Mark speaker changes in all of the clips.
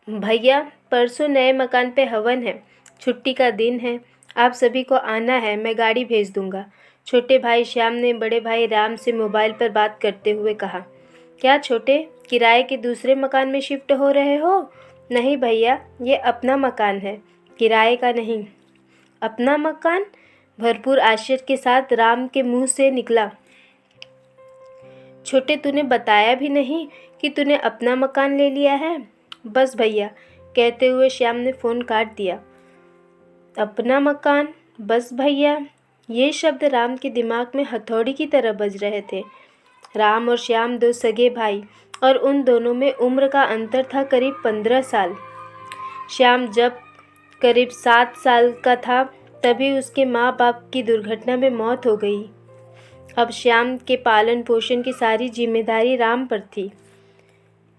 Speaker 1: भैया, परसों नए मकान पे हवन है, छुट्टी का दिन है, आप सभी को आना है, मैं गाड़ी भेज दूंगा। छोटे भाई श्याम ने बड़े भाई राम से मोबाइल पर बात करते हुए कहा। क्या छोटे, किराए के दूसरे मकान में शिफ्ट हो रहे हो? नहीं भैया, ये अपना मकान है, किराए का नहीं। अपना मकान? भरपूर आश्चर्य के साथ राम के मुंह से निकला। छोटे, तूने बताया भी नहीं कि तूने अपना मकान ले लिया है। बस भैया, कहते हुए श्याम ने फ़ोन काट दिया। अपना मकान, बस भैया, ये शब्द राम के दिमाग में हथौड़ी की तरह बज रहे थे। राम और श्याम दो सगे भाई और उन दोनों में उम्र का अंतर था करीब 15 साल। श्याम जब करीब 7 साल का था तभी उसके माँ बाप की दुर्घटना में मौत हो गई। अब श्याम के पालन पोषण की सारी जिम्मेदारी राम पर थी।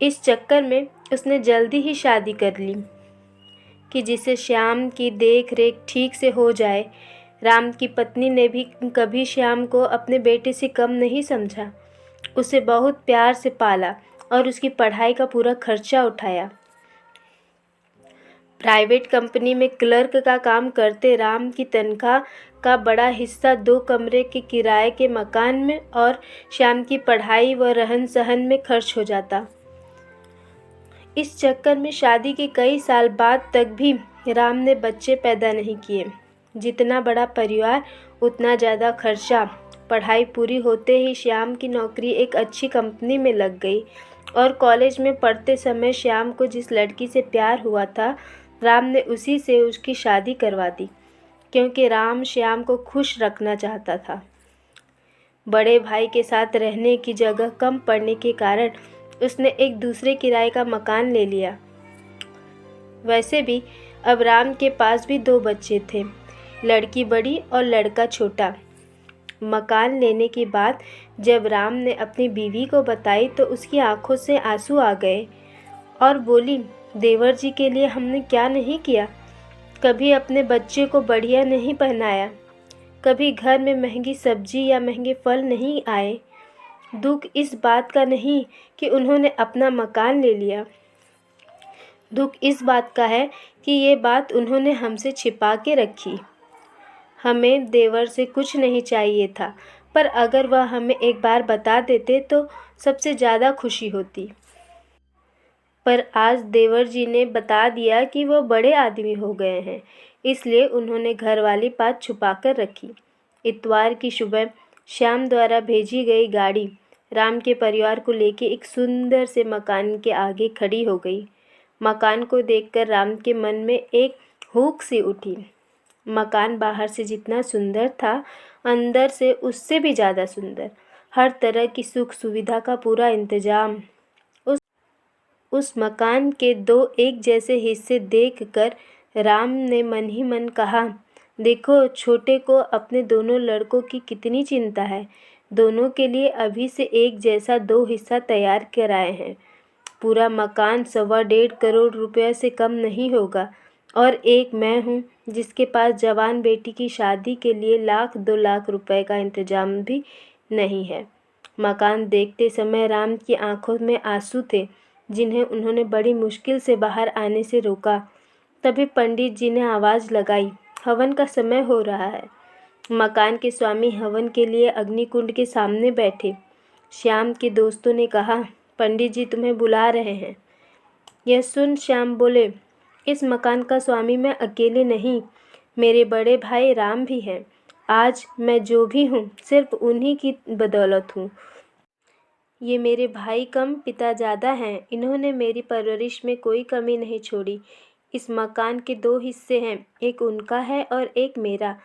Speaker 1: इस चक्कर में उसने जल्दी ही शादी कर ली कि जिससे श्याम की देख रेख ठीक से हो जाए। राम की पत्नी ने भी कभी श्याम को अपने बेटे से कम नहीं समझा। उसे बहुत प्यार से पाला और उसकी पढ़ाई का पूरा खर्चा उठाया। प्राइवेट कंपनी में क्लर्क का काम करते राम की तनख्वाह का बड़ा हिस्सा 2 कमरे के किराए के मकान में और श्याम की पढ़ाई व रहन सहन में खर्च हो जाता। इस चक्कर में शादी के कई साल बाद तक भी राम ने बच्चे पैदा नहीं किए। जितना बड़ा परिवार उतना ज़्यादा खर्चा। पढ़ाई पूरी होते ही श्याम की नौकरी एक अच्छी कंपनी में लग गई और कॉलेज में पढ़ते समय श्याम को जिस लड़की से प्यार हुआ था, राम ने उसी से उसकी शादी करवा दी, क्योंकि राम श्याम को खुश रखना चाहता था। बड़े भाई के साथ रहने की जगह कम पड़ने के कारण उसने एक दूसरे किराए का मकान ले लिया। वैसे भी अब राम के पास भी 2 बच्चे थे, लड़की बड़ी और लड़का छोटा। मकान लेने के बाद जब राम ने अपनी बीवी को बताई तो उसकी आंखों से आंसू आ गए और बोली, देवर जी के लिए हमने क्या नहीं किया। कभी अपने बच्चे को बढ़िया नहीं पहनाया, कभी घर में महंगी सब्जी या महंगे फल नहीं आए। दुख इस बात का नहीं कि उन्होंने अपना मकान ले लिया, दुख इस बात का है कि ये बात उन्होंने हमसे छिपा के रखी। हमें देवर से कुछ नहीं चाहिए था, पर अगर वह हमें एक बार बता देते तो सबसे ज़्यादा खुशी होती। पर आज देवर जी ने बता दिया कि वह बड़े आदमी हो गए हैं, इसलिए उन्होंने घर वाली बात छुपा कर रखी। इतवार की सुबह श्याम द्वारा भेजी गई गाड़ी राम के परिवार को लेकर एक सुंदर से मकान के आगे खड़ी हो गई। मकान को देखकर राम के मन में एक हुक सी उठी। मकान बाहर से जितना सुंदर था, अंदर से उससे भी ज़्यादा सुंदर। हर तरह की सुख सुविधा का पूरा इंतजाम। उस मकान के 2 एक जैसे हिस्से देखकर राम ने मन ही मन कहा, देखो छोटे को अपने दोनों लड़कों की कितनी चिंता है। दोनों के लिए अभी से एक जैसा 2 हिस्सा तैयार कराए हैं। पूरा मकान 1.25 करोड़ रुपये से कम नहीं होगा। और एक मैं हूँ जिसके पास जवान बेटी की शादी के लिए 1-2 लाख रुपए का इंतजाम भी नहीं है। मकान देखते समय राम की आंखों में आंसू थे, जिन्हें उन्होंने बड़ी मुश्किल से बाहर आने से रोका। तभी पंडित जी ने आवाज़ लगाई, हवन का समय हो रहा है। मकान के स्वामी हवन के लिए अग्निकुंड के सामने बैठे। श्याम के दोस्तों ने कहा, पंडित जी तुम्हें बुला रहे हैं। यह सुन श्याम बोले, इस मकान का स्वामी मैं अकेले नहीं, मेरे बड़े भाई राम भी हैं। आज मैं जो भी हूँ सिर्फ उन्हीं की बदौलत हूँ। ये मेरे भाई कम पिता ज़्यादा हैं, इन्होंने मेरी परवरिश में कोई कमी नहीं छोड़ी। इस मकान के 2 हिस्से हैं, एक उनका है और एक मेरा।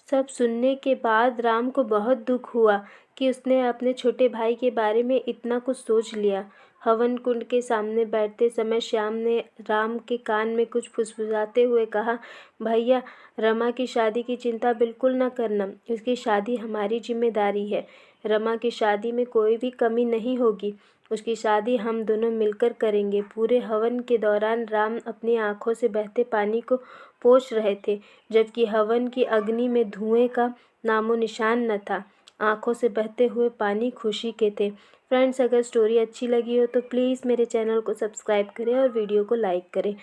Speaker 1: सब सुनने के बाद राम को बहुत दुख हुआ कि उसने अपने छोटे भाई के बारे में इतना कुछ सोच लिया। हवन कुंड के सामने बैठते समय श्याम ने राम के कान में कुछ फुसफुसाते हुए कहा, भैया, रमा की शादी की चिंता बिल्कुल न करना, उसकी शादी हमारी जिम्मेदारी है। रमा की शादी में कोई भी कमी नहीं होगी, उसकी शादी हम दोनों मिलकर करेंगे। पूरे हवन के दौरान राम अपनी आंखों से बहते पानी को पोंछ रहे थे, जबकि हवन की अग्नि में धुएं का नामो निशान न था। आंखों से बहते हुए पानी खुशी के थे। फ्रेंड्स, अगर स्टोरी अच्छी लगी हो तो प्लीज़ मेरे चैनल को सब्सक्राइब करें और वीडियो को लाइक करें।